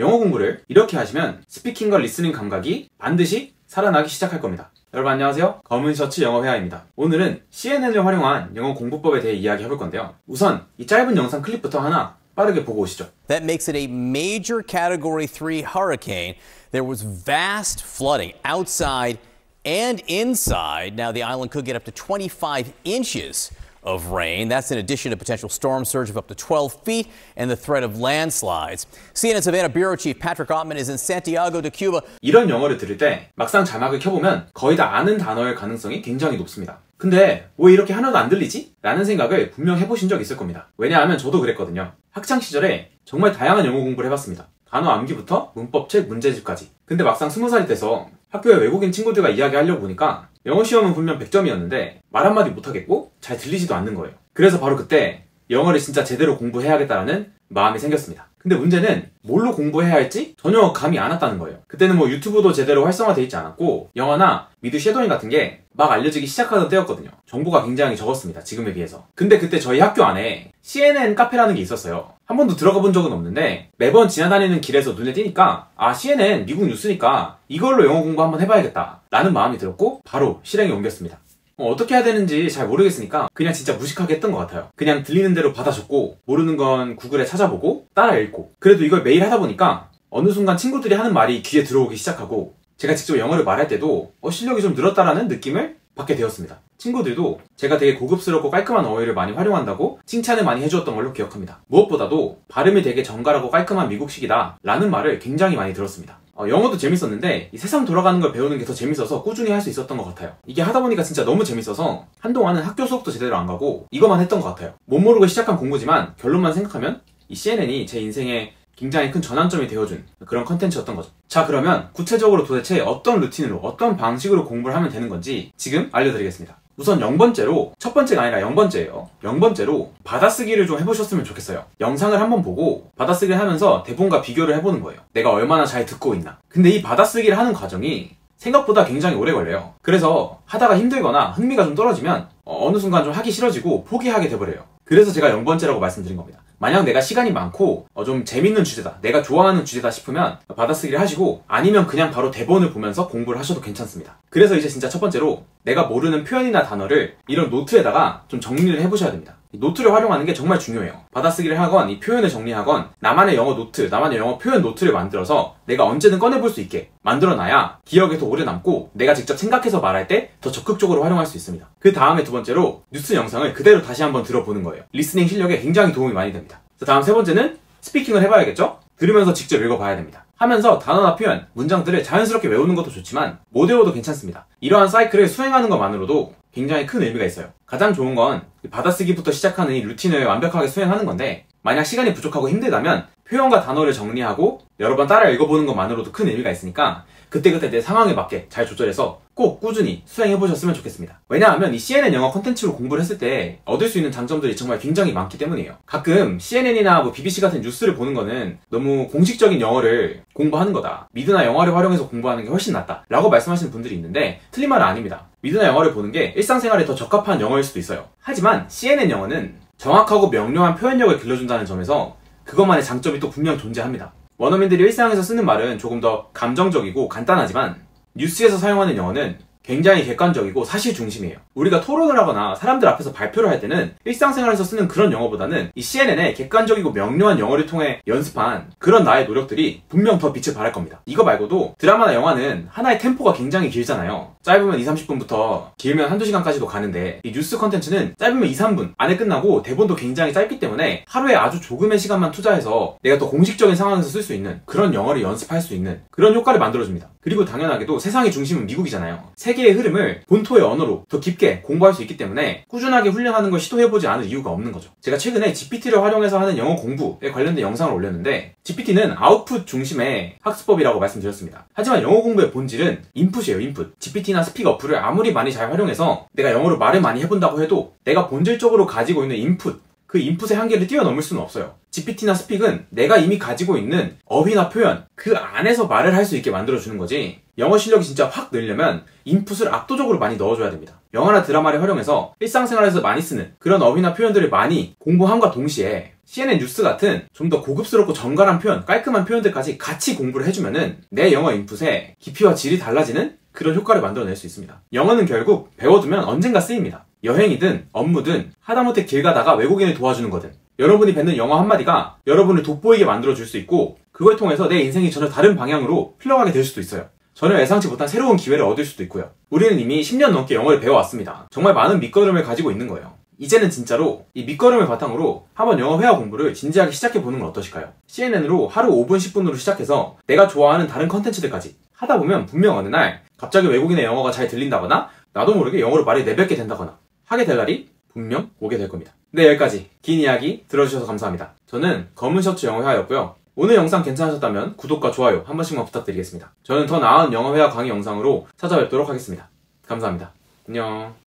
영어 공부를 이렇게 하시면 스피킹과 리스닝 감각이 반드시 살아나기 시작할 겁니다. 여러분 안녕하세요. 검은 셔츠 영어 회화입니다. 오늘은 CNN을 활용한 영어 공부법에 대해 이야기해볼 건데요. 우선 이 짧은 영상 클립부터 하나 빠르게 보고 오시죠. That makes it a major Category 3 hurricane. There was vast flooding outside and inside. Now the island could get up to 25 inches of rain. That's in addition to potential storm surge of up to 12 feet and the threat of landslides. CNN Savannah Bureau Chief Patrick Ottman is in Santiago de Cuba. 이런 영어를 들을 때 막상 자막을 켜보면 거의 다 아는 단어일 가능성이 굉장히 높습니다. 근데 왜 이렇게 하나도 안 들리지? 라는 생각을 분명 해보신 적 있을 겁니다. 왜냐하면 저도 그랬거든요. 학창시절에 정말 다양한 영어 공부를 해봤습니다. 단어 암기부터 문법책, 문제집까지. 근데 막상 20살이 돼서 학교에 외국인 친구들과 이야기하려고 보니까 영어 시험은 분명 100점이었는데 말 한마디 못하겠고 잘 들리지도 않는 거예요. 그래서 바로 그때 영어를 진짜 제대로 공부해야겠다라는 마음이 생겼습니다. 근데 문제는 뭘로 공부해야 할지 전혀 감이 안 왔다는 거예요. 그때는 뭐 유튜브도 제대로 활성화되어 있지 않았고 영어나 미드 쉐도잉 같은 게 막 알려지기 시작하던 때였거든요. 정보가 굉장히 적었습니다. 지금에 비해서. 근데 그때 저희 학교 안에 CNN 카페라는 게 있었어요. 한 번도 들어가 본 적은 없는데 매번 지나다니는 길에서 눈에 띄니까 아 CNN 미국 뉴스니까 이걸로 영어 공부 한번 해봐야겠다 라는 마음이 들었고 바로 실행에 옮겼습니다. 어떻게 해야 되는지 잘 모르겠으니까 그냥 진짜 무식하게 했던 것 같아요. 그냥 들리는 대로 받아 적고 모르는 건 구글에 찾아보고 따라 읽고 그래도 이걸 매일 하다 보니까 어느 순간 친구들이 하는 말이 귀에 들어오기 시작하고 제가 직접 영어를 말할 때도 실력이 좀 늘었다라는 느낌을 받게 되었습니다. 친구들도 제가 되게 고급스럽고 깔끔한 어휘를 많이 활용한다고 칭찬을 많이 해주었던 걸로 기억합니다. 무엇보다도 발음이 되게 정갈하고 깔끔한 미국식이다 라는 말을 굉장히 많이 들었습니다. 영어도 재밌었는데 이 세상 돌아가는 걸 배우는 게 더 재밌어서 꾸준히 할 수 있었던 것 같아요. 이게 하다 보니까 진짜 너무 재밌어서 한동안은 학교 수업도 제대로 안 가고 이것만 했던 것 같아요. 못 모르고 시작한 공부지만 결론만 생각하면 이 CNN이 제 인생에 굉장히 큰 전환점이 되어준 그런 컨텐츠였던 거죠. 자, 그러면 구체적으로 도대체 어떤 루틴으로 어떤 방식으로 공부를 하면 되는 건지 지금 알려드리겠습니다. 우선 0번째로, 첫 번째가 아니라 0번째예요. 0번째로 받아쓰기를 좀 해보셨으면 좋겠어요. 영상을 한번 보고 받아쓰기를 하면서 대본과 비교를 해보는 거예요. 내가 얼마나 잘 듣고 있나. 근데 이 받아쓰기를 하는 과정이 생각보다 굉장히 오래 걸려요. 그래서 하다가 힘들거나 흥미가 좀 떨어지면 어느 순간 좀 하기 싫어지고 포기하게 돼버려요. 그래서 제가 0번째라고 말씀드린 겁니다. 만약 내가 시간이 많고 좀 재밌는 주제다, 내가 좋아하는 주제다 싶으면 받아쓰기를 하시고 아니면 그냥 바로 대본을 보면서 공부를 하셔도 괜찮습니다. 그래서 이제 진짜 첫 번째로 내가 모르는 표현이나 단어를 이런 노트에다가 좀 정리를 해보셔야 됩니다. 이 노트를 활용하는 게 정말 중요해요. 받아쓰기를 하건 이 표현을 정리하건 나만의 영어 노트, 나만의 영어 표현 노트를 만들어서 내가 언제든 꺼내볼 수 있게 만들어놔야 기억에 더 오래 남고 내가 직접 생각해서 말할 때 더 적극적으로 활용할 수 있습니다. 그 다음에 두 번째로 뉴스 영상을 그대로 다시 한번 들어보는 거예요. 리스닝 실력에 굉장히 도움이 많이 됩니다. 다음 세 번째는 스피킹을 해봐야겠죠? 들으면서 직접 읽어봐야 됩니다. 하면서 단어나 표현, 문장들을 자연스럽게 외우는 것도 좋지만 못 외워도 괜찮습니다. 이러한 사이클을 수행하는 것만으로도 굉장히 큰 의미가 있어요. 가장 좋은 건 받아쓰기부터 시작하는 이 루틴을 완벽하게 수행하는 건데 만약 시간이 부족하고 힘들다면 표현과 단어를 정리하고 여러 번 따라 읽어보는 것만으로도 큰 의미가 있으니까 그때그때 내 상황에 맞게 잘 조절해서 꼭 꾸준히 수행해보셨으면 좋겠습니다. 왜냐하면 이 CNN 영어 콘텐츠로 공부를 했을 때 얻을 수 있는 장점들이 정말 굉장히 많기 때문이에요. 가끔 CNN이나 BBC 같은 뉴스를 보는 거는 너무 공식적인 영어를 공부하는 거다. 미드나 영어를 활용해서 공부하는 게 훨씬 낫다. 라고 말씀하시는 분들이 있는데 틀린 말은 아닙니다. 미드나 영어를 보는 게 일상생활에 더 적합한 영어일 수도 있어요. 하지만 CNN 영어는 정확하고 명료한 표현력을 길러준다는 점에서 그것만의 장점이 또 분명 존재합니다. 원어민들이 일상에서 쓰는 말은 조금 더 감정적이고 간단하지만 뉴스에서 사용하는 영어는 굉장히 객관적이고 사실 중심이에요. 우리가 토론을 하거나 사람들 앞에서 발표를 할 때는 일상생활에서 쓰는 그런 영어보다는 이 CNN의 객관적이고 명료한 영어를 통해 연습한 그런 나의 노력들이 분명 더 빛을 발할 겁니다. 이거 말고도 드라마나 영화는 하나의 템포가 굉장히 길잖아요. 짧으면 20-30분부터 길면 한두 시간까지도 가는데 이 뉴스 컨텐츠는 짧으면 2-3분 안에 끝나고 대본도 굉장히 짧기 때문에 하루에 아주 조금의 시간만 투자해서 내가 더 공식적인 상황에서 쓸 수 있는 그런 영어를 연습할 수 있는 그런 효과를 만들어줍니다. 그리고 당연하게도 세상의 중심은 미국이잖아요. 세계의 흐름을 본토의 언어로 더 깊게 공부할 수 있기 때문에 꾸준하게 훈련하는 걸 시도해보지 않을 이유가 없는 거죠. 제가 최근에 GPT를 활용해서 하는 영어 공부에 관련된 영상을 올렸는데 GPT는 아웃풋 중심의 학습법이라고 말씀드렸습니다. 하지만 영어 공부의 본질은 인풋이에요. 인풋. GPT나 스픽 어플을 아무리 많이 잘 활용해서 내가 영어로 말을 많이 해본다고 해도 내가 본질적으로 가지고 있는 인풋, 그 인풋의 한계를 뛰어넘을 수는 없어요. GPT나 스픽은 내가 이미 가지고 있는 어휘나 표현, 그 안에서 말을 할 수 있게 만들어주는 거지 영어 실력이 진짜 확 늘려면 인풋을 압도적으로 많이 넣어줘야 됩니다. 영화나 드라마를 활용해서 일상생활에서 많이 쓰는 그런 어휘나 표현들을 많이 공부함과 동시에 CNN 뉴스 같은 좀 더 고급스럽고 정갈한 표현, 깔끔한 표현들까지 같이 공부를 해주면은 내 영어 인풋의 깊이와 질이 달라지는 그런 효과를 만들어낼 수 있습니다. 영어는 결국 배워두면 언젠가 쓰입니다. 여행이든 업무든 하다못해 길 가다가 외국인을 도와주는 거든 여러분이 뱉는 영어 한마디가 여러분을 돋보이게 만들어줄 수 있고 그걸 통해서 내 인생이 전혀 다른 방향으로 흘러가게 될 수도 있어요. 전혀 예상치 못한 새로운 기회를 얻을 수도 있고요. 우리는 이미 10년 넘게 영어를 배워왔습니다. 정말 많은 밑거름을 가지고 있는 거예요. 이제는 진짜로 이 밑거름을 바탕으로 한번 영어 회화 공부를 진지하게 시작해보는 건 어떠실까요? CNN으로 하루 5분, 10분으로 시작해서 내가 좋아하는 다른 컨텐츠들까지 하다 보면 분명 어느 날 갑자기 외국인의 영어가 잘 들린다거나 나도 모르게 영어로 말이 내뱉게 된다거나 하게 될 날이 분명 오게 될 겁니다. 네, 여기까지 긴 이야기 들어주셔서 감사합니다. 저는 검은 셔츠 영어 회화였고요. 오늘 영상 괜찮으셨다면 구독과 좋아요 한 번씩만 부탁드리겠습니다. 저는 더 나은 영어 회화 강의 영상으로 찾아뵙도록 하겠습니다. 감사합니다. 안녕.